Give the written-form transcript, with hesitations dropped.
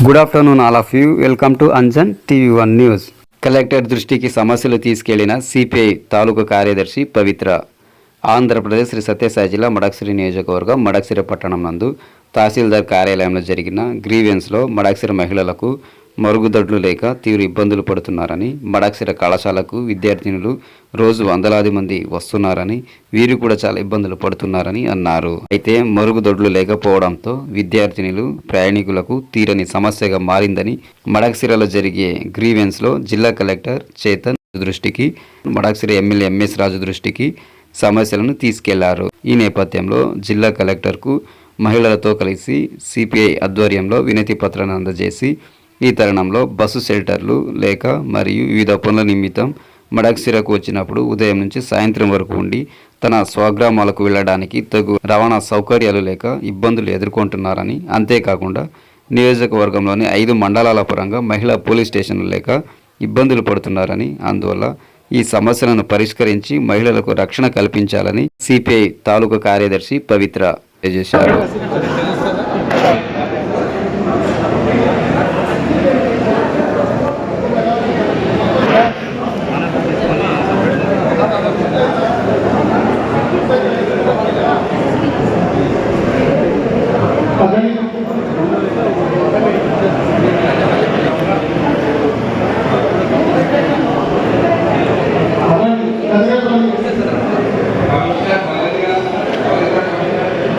Good afternoon all of you. Welcome to Anjan TV one news. Collector దృష్టికి సమస్యలు తీసుకెళ్లిన CPI తాలూకా కార్యదర్శి పవిత్ర. ఆంధ్రప్రదేశ్ శ్రీ సత్యసాయి జిల్లా మడకశిర నియోజకవర్గం మడకశిర పట్టణం నందు తహసీల్దార్ కార్యాలయంలో జరిగిన గ్రీవెన్స్లో మడకశిర మహిళలకు మరుగుదొడ్లు లేక తీవ్ర ఇబ్బందులు పడుతున్నారని, మడకశిర కళాశాలకు విద్యార్థినులు రోజు వందలాది మంది వస్తున్నారని, వీరు కూడా చాలా ఇబ్బందులు పడుతున్నారని అన్నారు. అయితే మరుగుదొడ్లు లేకపోవడంతో విద్యార్థినులు ప్రయాణికులకు తీరని సమస్యగా మారిందని మడకశిరలో జరిగే గ్రీవెన్స్లో జిల్లా కలెక్టర్ చేతన్ దృష్టికి, మడకశిర ఎమ్మెల్యే ఎంఎస్ రాజు దృష్టికి సమస్యలను తీసుకెళ్లారు. ఈ నేపథ్యంలో జిల్లా కలెక్టర్కు మహిళలతో కలిసి సిపిఐ ఆధ్వర్యంలో వినతి పత్రాన్ని అందజేసి, ఈ తరుణంలో బస్సు షెల్టర్లు లేక మరియు వివిధ పనుల నిమిత్తం మడకశిరకు వచ్చినప్పుడు ఉదయం నుంచి సాయంత్రం వరకు ఉండి తన స్వగ్రామాలకు వెళ్ళడానికి తగు రవాణా సౌకర్యాలు లేక ఇబ్బందులు ఎదుర్కొంటున్నారని, అంతేకాకుండా నియోజకవర్గంలోని 5 మండలాల పరంగా మహిళా పోలీస్ స్టేషన్లు లేక ఇబ్బందులు పడుతున్నారని, అందువల్ల ఈ సమస్యలను పరిష్కరించి మహిళలకు రక్షణ కల్పించాలని సిపిఐ తాలూకా కార్యదర్శి పవిత్ర తెలియజేశారు. పదండి